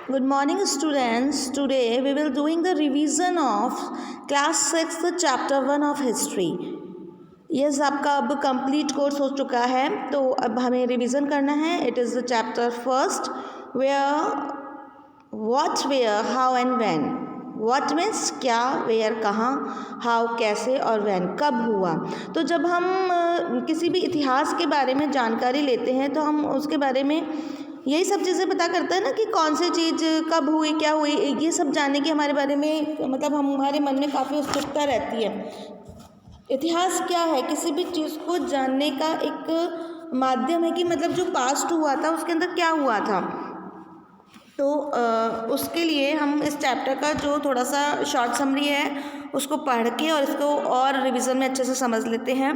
Good morning, students. Today we will doing the revision of class 6 chapter 1 of history. Yes आपका अब complete course हो चुका है, तो अब हमें रिवीजन करना है. It is the chapter first where what where how and when. What means क्या, वेयर कहाँ, हाउ कैसे और व्हेन कब हुआ. तो जब हम किसी भी इतिहास के बारे में जानकारी लेते हैं तो हम उसके बारे में यही सब चीज़ें पता करते हैं ना कि कौन सी चीज़ कब हुई, क्या हुई. ये सब जानने की हमारे बारे में मतलब हमारे मन में काफ़ी उत्सुकता रहती है. इतिहास क्या है? किसी भी चीज़ को जानने का एक माध्यम है कि मतलब जो पास्ट हुआ था उसके अंदर क्या हुआ था. तो उसके लिए हम इस चैप्टर का जो थोड़ा सा शॉर्ट समरी है उसको पढ़ के और इसको और रिवीजन में अच्छे से समझ लेते हैं.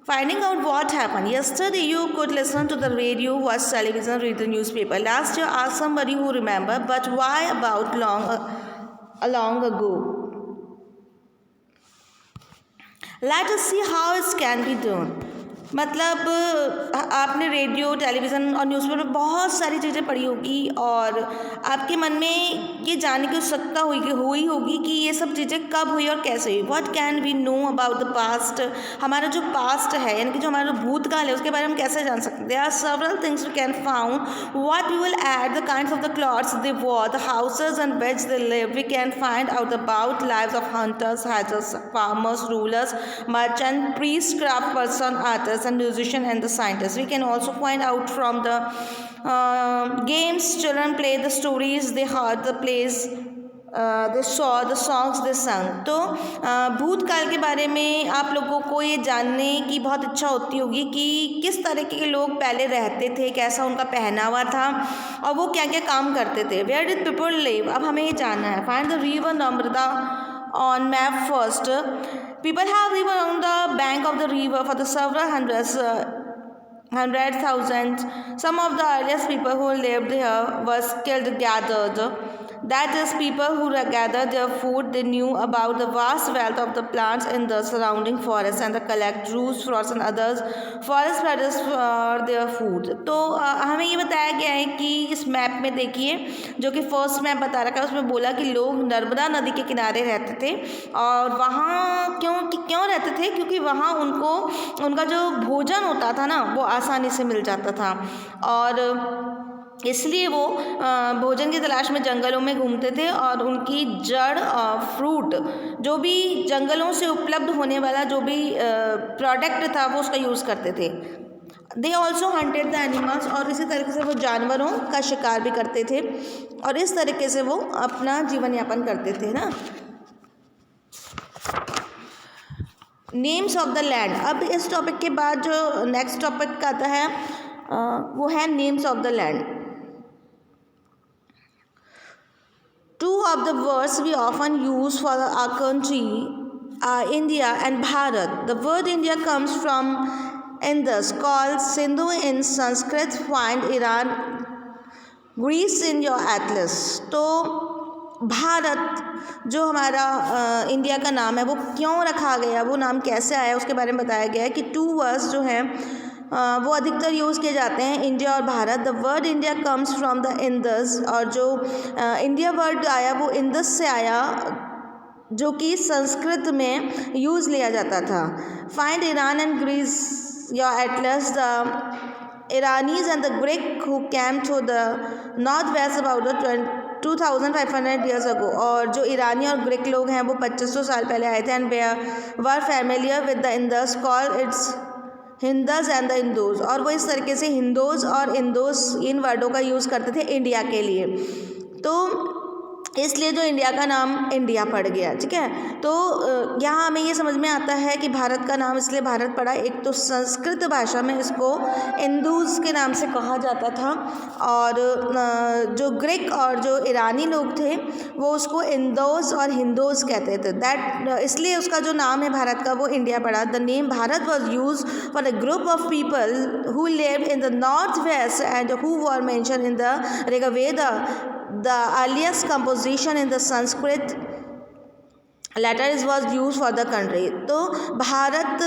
Finding out what happened. Yesterday you could listen to the radio, watch television, read the newspaper. Last year ask somebody who remember, but why about long ago? Let us see how it can be done. मतलब आपने radio, television और newspaper में बहुत सारी चीज़ें पढ़ी होगी और आपके मन में ये जानने की उत्सुकता हुई होगी कि ये सब चीज़ें कब हुई और कैसे हुई. What can we know about the past. हमारा जो पास्ट है यानी कि जो हमारा भूतकाल है उसके बारे में हम कैसे जान सकते हैं. There are several things we can found. What we will add, the kinds of the clothes they wore, the houses and ways they live. We can find out about lives of hunters, hatchers, farmers, rulers, merchant, priest, craft person, artists, and musician, and the scientists. We can also find out from the games children play, the stories they heard, the plays they saw, the songs they sang. तो भूतकाल के बारे में आप लोगों को ये जानने की बहुत इच्छा होती होगी कि किस तरह के लोग पहले रहते थे, कैसा उनका पहनावा था और वो क्या क्या काम करते थे. Where did people live? अब हमें ये जानना है. Find the river Namrata on map first. People have lived on the bank of the river for the several hundred thousands. Some of the earliest people who lived here were skilled gathered. That is, people who gathered their food. They knew about the vast wealth of the plants in the surrounding forest and they collect roots, fruits and others forest products for their food. तो हमें ये बताया गया है कि इस map में देखिए जो कि फर्स्ट मैप बता रखा है उसमें बोला कि लोग नर्मदा नदी के किनारे रहते थे और वहाँ क्यों रहते थे, क्योंकि वहाँ उनको उनका जो भोजन होता था ना वो आसानी से मिल जाता था और इसलिए वो भोजन की तलाश में जंगलों में घूमते थे और उनकी जड़ और फ्रूट जो भी जंगलों से उपलब्ध होने वाला जो भी प्रोडक्ट था वो उसका यूज़ करते थे. They also hunted the animals और इसी तरीके से वो जानवरों का शिकार भी करते थे और इस तरीके से वो अपना जीवन यापन करते थे ना. Names of the land. अब इस टॉपिक के बाद जो नेक्स्ट टॉपिक आता है वो है names of the land. Two of the words we often use for our country are India and Bharat. The word India comes from Indus, called Sindhu in Sanskrit. Find Iran, Greece in your atlas. तो भारत जो हमारा India का नाम है वो क्यों रखा गया, वो नाम कैसे आया उसके बारे में बताया गया है कि टू वर्ड्स जो हैं वो अधिकतर यूज़ किए जाते हैं, इंडिया और Bharat. The word India comes from the Indus और जो इंडिया वर्ड आया वो इंदस से आया जो कि संस्कृत में यूज़ लिया जाता था. Find Iran and Greece your atlas. The Iranians and the Greek who came to the north west about the 2500 years ago. और जो ईरानी और ग्रीक लोग हैं वो 2500 साल पहले आए थे and were familiar with the Indus, called its Hindus and the Indos. और वो इस तरीके से हिंदोज और इंदोज इन वर्डों का यूज़ करते थे इंडिया के लिए, तो इसलिए जो इंडिया का नाम इंडिया पड़ गया. ठीक है, तो यहाँ हमें ये समझ में आता है कि भारत का नाम इसलिए भारत पड़ा. एक तो संस्कृत भाषा में इसको इंदूज के नाम से कहा जाता था और जो ग्रीक और जो ईरानी लोग थे वो उसको इंदोज और हिंदोज कहते थे. दैट इसलिए उसका जो नाम है भारत का वो इंडिया पड़ा. The name Bharat was used for a group of people who live in the north west and who were mention in the Rigveda. The earliest composition in the Sanskrit later is was used for the country. तो भारत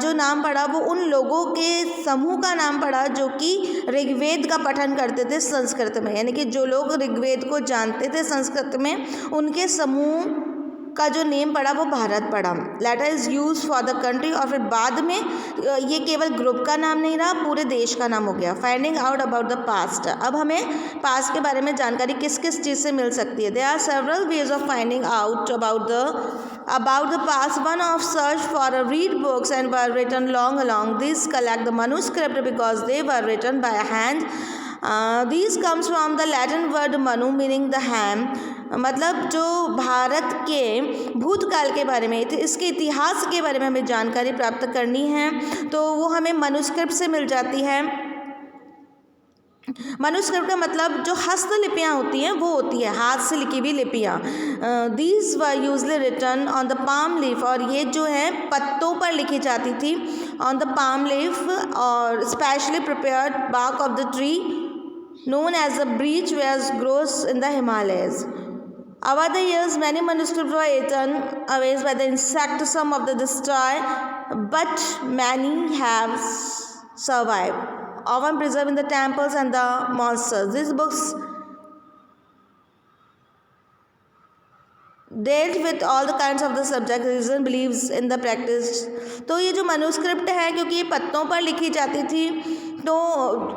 जो नाम पड़ा वो उन लोगों के समूह का नाम पड़ा जो कि ऋग्वेद का पठन करते थे संस्कृत में, यानी कि जो लोग ऋग्वेद को जानते थे संस्कृत में, उनके समूह का जो नेम पड़ा वो भारत पड़ा। Later is use for the country, और फिर बाद में ये केवल ग्रुप का नाम नहीं रहा, पूरे देश का नाम हो गया। Finding out about the past, अब हमें पास्ट के बारे में जानकारी किस किस चीज़ से मिल सकती है। There are several ways of finding out about the past. One of search for read books and were written long along this collect the manuscript because they were written by hand. These comes from the Latin word manu meaning the hand. मतलब जो भारत के भूतकाल के बारे में, इसके इतिहास के बारे में हमें जानकारी प्राप्त करनी है तो वो हमें मनुस्क्रिप्ट से मिल जाती है। मनुस्क्रिप्ट का मतलब जो हस्तलिपियाँ होती हैं वो होती है हाथ से लिखी हुई लिपियाँ। These were usually written on the palm leaf, और ये जो है पत्तों पर लिखी जाती थी ऑन द पाम लीफ, और specially prepared bark of the tree known as the beech which grows in the Himalayas. Over the years, many manuscripts were eaten away by the insect, some of the destroyed, but many have survived, often preserved in the temples and the monsters. These books dealt with all the kinds of the subject religion believes in the practice. तो ये जो manuscript है, क्योंकि ये पत्तों पर लिखी जाती थी, तो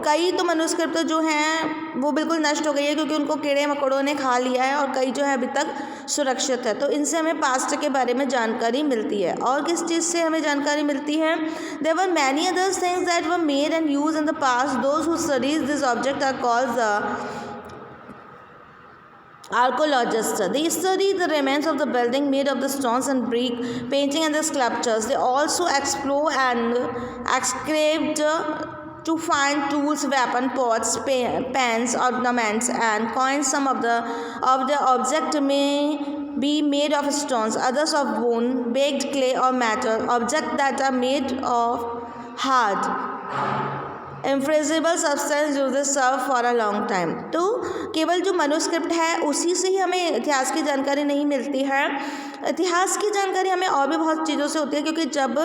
कई तो मनुस्क्रिप्ट जो हैं वो बिल्कुल नष्ट हो गई है क्योंकि उनको कीड़े मकोड़ों ने खा लिया है, और कई जो है अभी तक सुरक्षित है। तो इनसे हमें पास्ट के बारे में जानकारी मिलती है। और किस चीज़ से हमें जानकारी मिलती है? There were many others things that were made and use in the past. Those who studies this object are called the archaeologists. They study the remains of the building made of the stones and brick, painting and the sculptures. They also explore and excavate to find tools, weapon, pots, pans, ornaments and coins. Some of the object may be made of stones, others of bone, baked clay or metal. Objects that are made of hard infrangible substance जो they serve for a long time. तो केवल जो manuscript है उसी से ही हमें इतिहास की जानकारी नहीं मिलती है। इतिहास की जानकारी हमें और भी बहुत चीज़ों से होती है, क्योंकि जब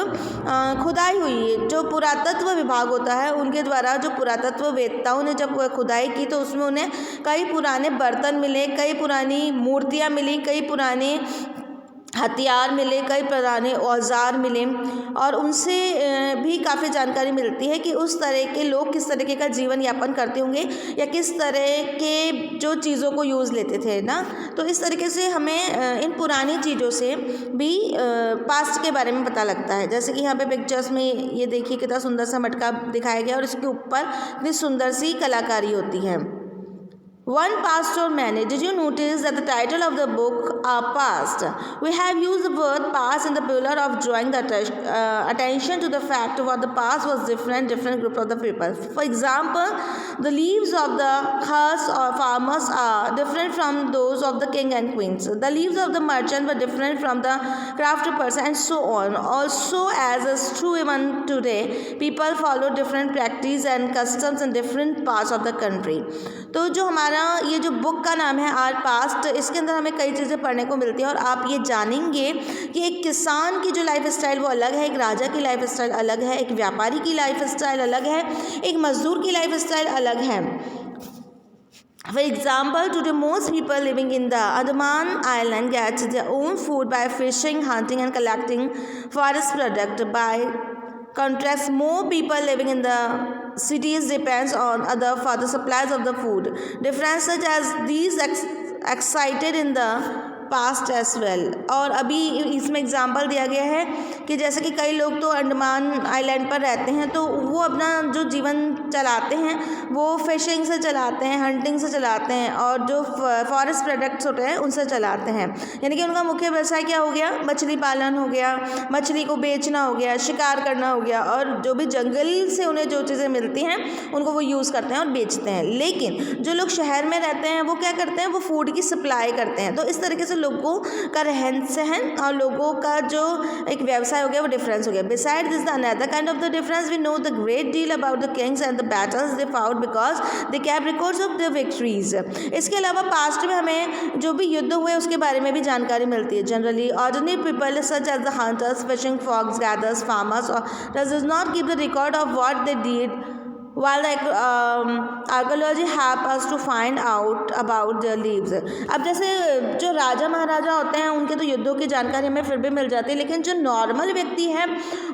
खुदाई हुई, जो पुरातत्व विभाग होता है उनके द्वारा, जो पुरातत्व वेत्ताओं ने जब खुदाई की तो उसमें उन्हें कई पुराने बर्तन मिले, कई पुरानी मूर्तियाँ मिली, कई पुराने हथियार मिले, कई पुराने औजार मिले, और उनसे भी काफ़ी जानकारी मिलती है कि उस तरह के लोग किस तरीके का जीवन यापन करते होंगे या किस तरह के जो चीज़ों को यूज़ लेते थे ना। तो इस तरीके से हमें इन पुरानी चीज़ों से भी पास्ट के बारे में पता लगता है। जैसे कि यहाँ पे पिक्चर्स में ये देखिए कितना सुंदर सा मटका दिखाया गया और इसके ऊपर इतनी सुंदर सी कलाकारी होती है। One past or many. Did you notice that the title of the book are past? We have used the word past in the pillar of drawing the attention to the fact what the past was different group of the people. For example, the lives of the khas or farmers are different from those of the king and queens. The lives of the merchant were different from the crafty person, and so on. Also, as is true even today, people follow different practices and customs in different parts of the country. तो जो हमारा ये जो book का नाम है are past, इसके अंदर हमें कई चीज़ें पढ़ने को मिलती है और आप ये जानेंगे कि एक किसान की जो लाइफ स्टाइल वो अलग है, एक राजा की लाइफ स्टाइल अलग है, एक व्यापारी की लाइफ स्टाइल अलग है, एक मजदूर की लाइफ स्टाइल अलग है। For example, today most people living in the Andaman Island get their own food by fishing, hunting and collecting forest product. By contrast, more people living in the cities depends on other for the supplies of the food. Difference such as these excited in the past as well. और अभी इसमें example दिया गया है कि जैसे कि कई लोग तो अंडमान आइलैंड पर रहते हैं तो वो अपना जो जीवन चलाते हैं वो फिशिंग से चलाते हैं, हंटिंग से चलाते हैं और जो फॉरेस्ट प्रोडक्ट्स होते हैं उनसे चलाते हैं। यानी कि उनका मुख्य व्यवसाय क्या हो गया? मछली पालन हो गया, मछली को बेचना हो गया, शिकार करना हो गया, और जो भी जंगल से उन्हें जो चीज़ें मिलती हैं उनको वो यूज़ करते हैं और बेचते हैं। लेकिन जो लोग शहर में रहते हैं वो क्या करते हैं? वो फूड की सप्लाई करते हैं। तो इस तरीके से लोगों का रहन सहन और लोगों का जो एक व्यवसाय हो गया वो डिफरेंस हो गया. Beside this the another kind of the difference we know the great deal about the kings and the battles they fought because they kept records of the victories. इसके अलावा पास्ट में हमें जो भी युद्ध हुए उसके बारे में भी जानकारी मिलती है. Generally ordinary people such as the hunters, fishing, folks gathers, farmers does not keep the record of what they did, while the archaeology help us to find out about their lives. अब जैसे जो राजा महाराजा होते हैं उनके तो युद्धों की जानकारी हमें फिर भी मिल जाती है, लेकिन जो नॉर्मल व्यक्ति है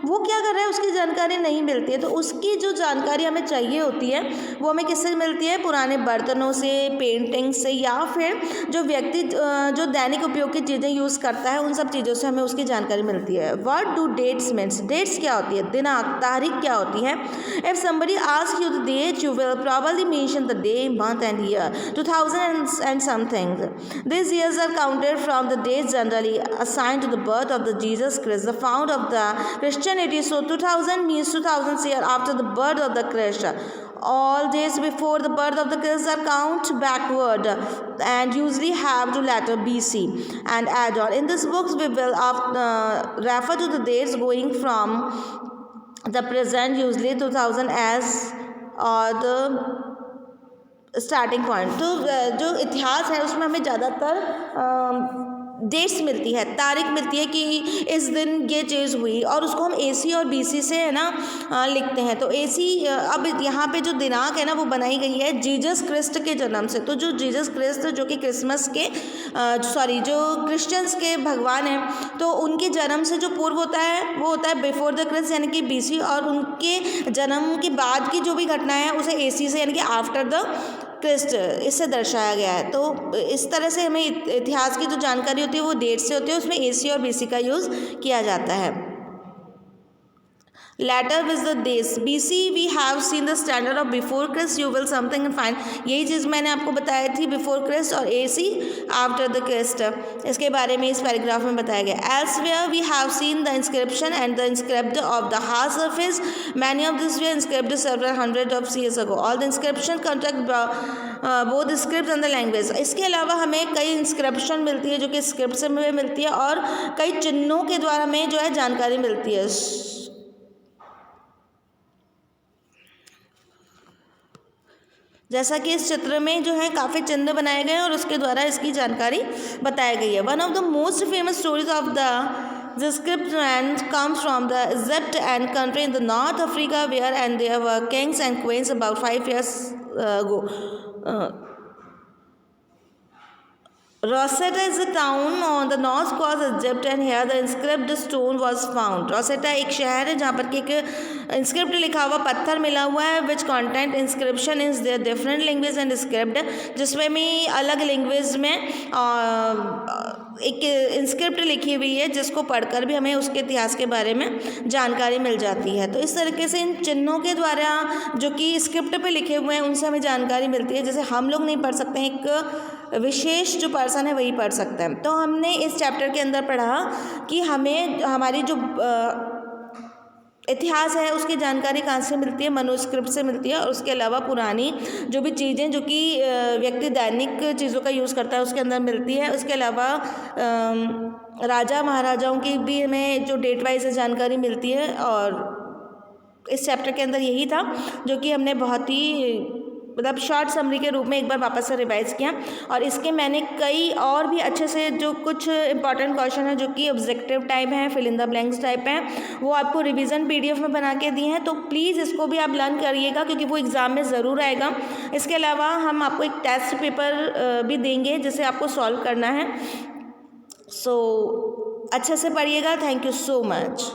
वो क्या कर रहा है उसकी जानकारी नहीं मिलती है. तो उसकी जो जानकारी हमें चाहिए होती है वो हमें किससे मिलती है? पुराने बर्तनों से, पेंटिंग से, या फिर जो व्यक्ति जो दैनिक उपयोग की चीज़ें यूज़ करता है उन सब चीज़ों से हमें उसकी जानकारी मिलती है. What do dates means? Dates क्या होती है? दिनांक, तारीख क्या होती है? If somebody ask you the date, you will probably mention the day, month and year. 2000 and something. These years are counted from the dates generally assigned to the birth of the Jesus Christ, the fount of the Christianity. So 2000 means 2000 years after the birth of the Christ. All days before the birth of the Christ are count backward and usually have to letter BC and add on. In this books we will refer to the dates going from the present, usually 2000 as और the starting point. तो जो इतिहास है उसमें हमें ज़्यादातर dates मिलती है, तारीख मिलती है कि इस दिन ये चीज़ हुई, और उसको हम AC और BC से है ना लिखते हैं. तो AC अब यहाँ पे जो दिनांक है ना वो बनाई गई है जीसस क्रिस्ट के जन्म से. तो जो जीसस क्रिस्ट जो कि क्रिसमस के जो क्रिश्चियंस के भगवान हैं, तो उनके जन्म से जो पूर्व होता है वो होता है बिफोर द क्रिस्ट यानी कि BC, और उनके जन्म के बाद की जो भी घटना है उसे AC से यानी कि आफ्टर द क्रिस्ट इससे दर्शाया गया है. तो इस तरह से हमें इतिहास की जो जानकारी होती है वो डेट से होती है, उसमें AC और BC का यूज़ किया जाता है. Later with the days BC we have seen the standard of before Christ, you will something and find. यही चीज़ मैंने आपको बताई थी, before Christ और AC after the Christ. इसके बारे में इस पैराग्राफ में बताया गया. Elsewhere we have seen the inscription and the inscribed of the hard surface. Many of these were inscribed several hundred of years ago. All the inscription contact both script and the language. इसके अलावा हमें कई inscription मिलती है जो कि script से हमें मिलती है, और कई चिन्हों के द्वारा हमें जो है जानकारी मिलती है. जैसा कि इस चित्र में जो है काफ़ी चिन्ह बनाए गए हैं और उसके द्वारा इसकी जानकारी बताई गई है. One of the most famous stories of the script land comes from the Egypt and country in the north Africa where and there were kings and queens about 5 years ago. Rosetta is a town on the north coast of Egypt and here the inscribed stone was found. Rosetta एक शहर है जहाँ पर कि एक inscript लिखा हुआ पत्थर मिला हुआ है which content inscription is there different language and script, जिसमें भी अलग लैंग्वेज में एक इंस्क्रिप्ट लिखी हुई है जिसको पढ़कर भी हमें उसके इतिहास के बारे में जानकारी मिल जाती है. तो इस तरीके से इन चिन्हों के द्वारा जो कि स्क्रिप्ट पे लिखे हुए हैं उनसे हमें जानकारी मिलती है. जैसे हम लोग नहीं पढ़ सकते हैं, एक विशेष जो पर्सन है वही पढ़ सकता है. तो हमने इस चैप्टर के अंदर पढ़ा कि हमें हमारी जो इतिहास है उसकी जानकारी कहाँ से मिलती है, मनुस्क्रिप्ट से मिलती है, और उसके अलावा पुरानी जो भी चीज़ें जो कि व्यक्ति दैनिक चीज़ों का यूज़ करता है उसके अंदर मिलती है. उसके अलावा राजा महाराजाओं की भी हमें जो डेट वाइज जानकारी मिलती है. और इस चैप्टर के अंदर यही था जो कि हमने बहुत ही मतलब शॉर्ट समरी के रूप में एक बार वापस से रिवाइज किया. और इसके मैंने कई और भी अच्छे से जो कुछ इंपॉर्टेंट क्वेश्चन है जो कि ऑब्जेक्टिव टाइप हैं, fill in the blanks type हैं, वो आपको रिवीजन PDF में बना के दिए हैं. तो प्लीज़ इसको भी आप लर्न करिएगा क्योंकि वो एग्ज़ाम में ज़रूर आएगा. इसके अलावा हम आपको एक टेस्ट पेपर भी देंगे जिसे आपको सॉल्व करना है. सो अच्छे से पढ़िएगा. Thank you so much.